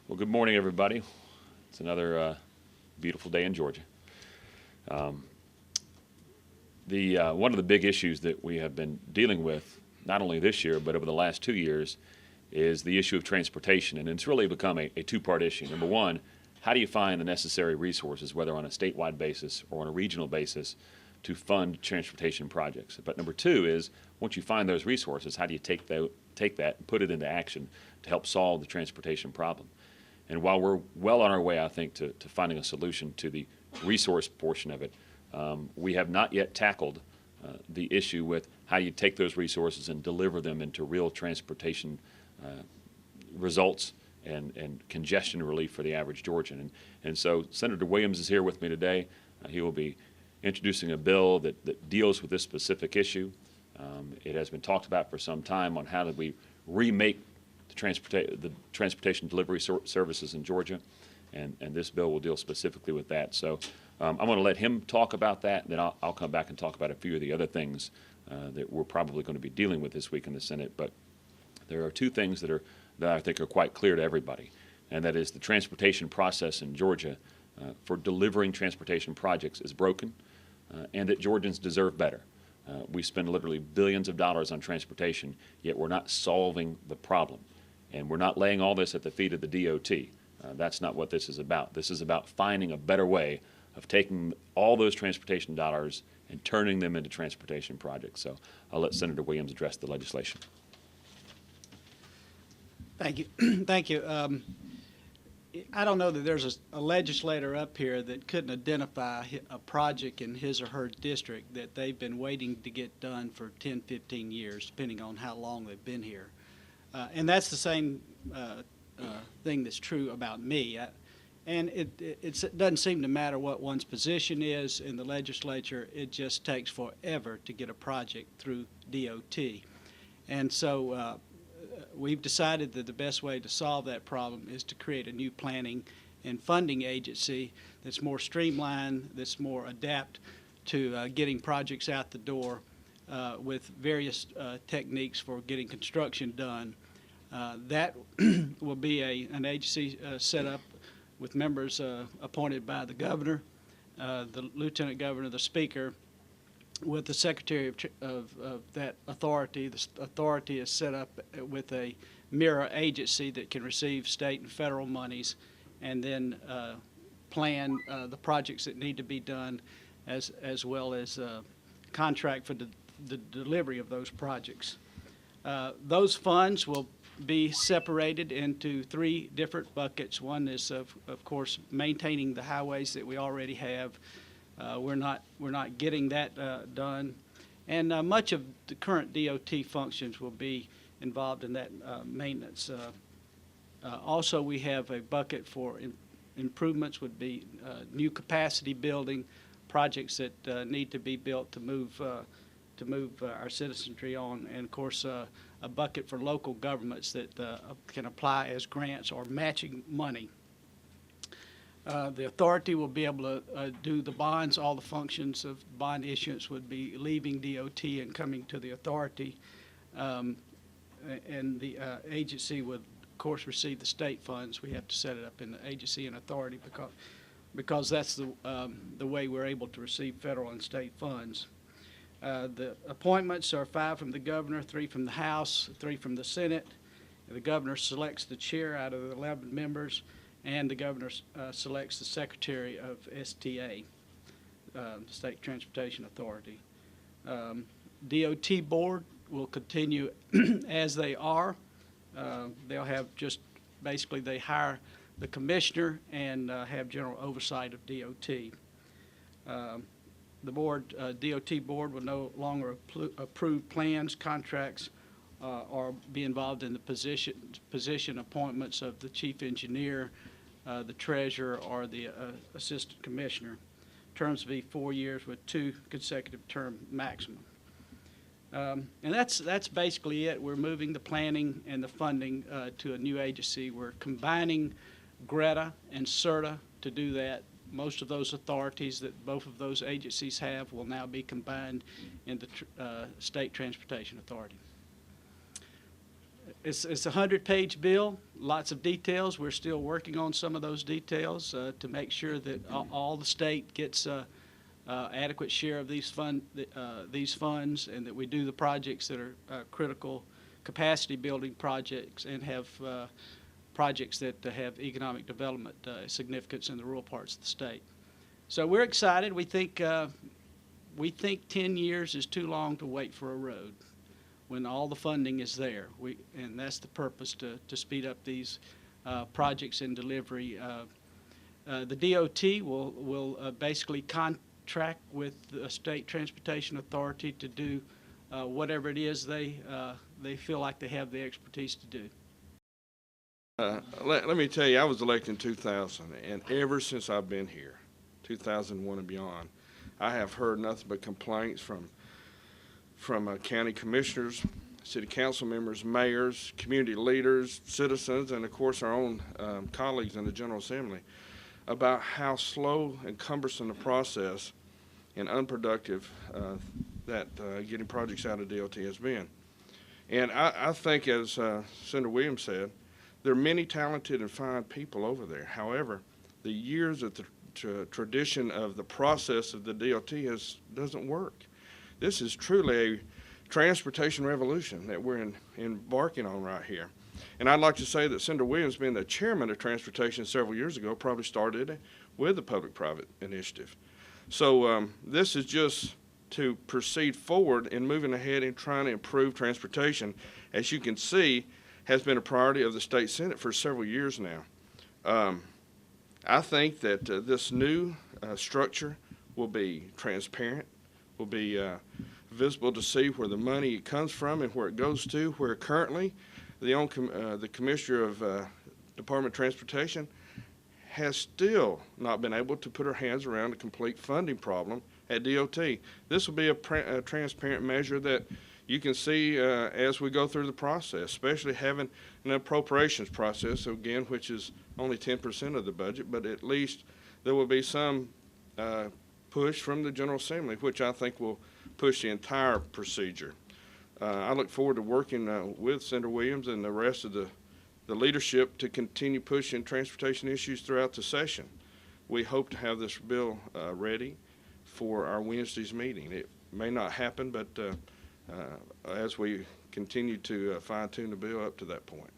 Well, good morning, everybody. It's another beautiful day in Georgia. Um, one of the big issues that we have been dealing with, not only this year, but over the last 2 years, is the issue of transportation. And it's really become a two-part issue. Number one, how do you find the necessary resources, whether on a statewide basis or on a regional basis, to fund transportation projects? But number two is, once you find those resources, how do you take that and put it into action to help solve the transportation problem? And while we're well on our way, I think, to finding a solution to the resource portion of it, we have not yet tackled the issue with how you take those resources and deliver them into real transportation results and congestion relief for the average Georgian. And so Senator Williams is here with me today. He will be introducing a bill that deals with this specific issue. It has been talked about for some time on how do we remake the transportation delivery services in Georgia, and this bill will deal specifically with that. So I'm going to let him talk about that, and then I'll come back and talk about a few of the other things that we're probably going to be dealing with this week in the Senate. But there are two things that I think are quite clear to everybody, and that is the transportation process in Georgia for delivering transportation projects is broken, and that Georgians deserve better. We spend literally billions of dollars on transportation, yet we're not solving the problem. And we're not laying all this at the feet of the DOT. That's not what this is about. This is about finding a better way of taking all those transportation dollars and turning them into transportation projects. So I'll let Senator Williams address the legislation. Thank you. Thank you. I don't know that there's a legislator up here that couldn't identify a project in his or her district that they've been waiting to get done for 10, 15 years, depending on how long they've been here. And that's the same thing that's true about me. And it doesn't seem to matter what one's position is in the legislature. It just takes forever to get a project through DOT. And so we've decided that the best way to solve that problem is to create a new planning and funding agency that's more streamlined, that's more adept to getting projects out the door with various techniques for getting construction done. That will be an agency set up with members appointed by the governor, the lieutenant governor, the speaker, with the secretary of that authority. The authority is set up with a mirror agency that can receive state and federal monies and then plan the projects that need to be done as well as contract for the delivery of those projects. Those funds will be separated into three different buckets. One is, of course, maintaining the highways that we already have. We're not getting that done, and much of the current DOT functions will be involved in that maintenance. Also, we have a bucket for improvements. Would be new capacity building projects that need to be built to move our citizenry on, and of course a bucket for local governments that can apply as grants or matching money. The authority will be able to do the bonds. All the functions of bond issuance would be leaving DOT and coming to the authority. And the agency would, of course, receive the state funds. We have to set it up in the agency and authority because that's the way we're able to receive federal and state funds. The appointments are 5 from the governor, 3 from the House, 3 from the Senate. The governor selects the chair out of the 11 members, and the governor selects the secretary of STA, the State Transportation Authority. DOT board will continue as they are. They'll have just basically they hire the commissioner and have general oversight of DOT. The board, DOT board, will no longer approve plans, contracts, or be involved in the position appointments of the chief engineer, the treasurer, or the assistant commissioner. Terms will be 4 years with 2 consecutive term maximum. And that's basically it. We're moving the planning and the funding to a new agency. We're combining GRETA and CERTA to do that. Most of those authorities that both of those agencies have will now be combined in the State Transportation Authority. It's a 100-page bill. lots of details. We're still working on some of those details to make sure that all the state gets adequate share of these funds, and that we do the projects that are critical capacity building projects and have projects that have economic development significance in the rural parts of the state. So we're excited. We think 10 years is too long to wait for a road when all the funding is there. And that's the purpose, to speed up these projects in delivery. The DOT will basically contract with the State Transportation Authority to do whatever it is they feel like they have the expertise to do. Let me tell you, I was elected in 2000, and ever since I've been here, 2001 and beyond, I have heard nothing but complaints from county commissioners, city council members, mayors, community leaders, citizens, and of course our own colleagues in the General Assembly about how slow and cumbersome the process and unproductive that getting projects out of DOT has been. And I think, as Senator Williams said, there are many talented and fine people over there. However, the years of the tradition of the process of the DOT doesn't work. This is truly a transportation revolution that we're embarking on right here. And I'd like to say that Senator Williams, being the chairman of transportation several years ago, probably started it with the public-private initiative. So this is just to proceed forward in moving ahead and trying to improve transportation. As you can see, has been a priority of the state Senate for several years now. I think that this new structure will be transparent, will be visible to see where the money comes from and where it goes to, where currently the Commissioner of Department of Transportation has still not been able to put her hands around a complete funding problem at DOT. This will be a transparent measure that you can see as we go through the process, especially having an appropriations process, again, which is only 10% of the budget, but at least there will be some push from the General Assembly, which I think will push the entire procedure. I look forward to working with Senator Williams and the rest of the leadership to continue pushing transportation issues throughout the session. We hope to have this bill ready for our Wednesday's meeting. It may not happen, but as we continue to fine-tune the bill up to that point.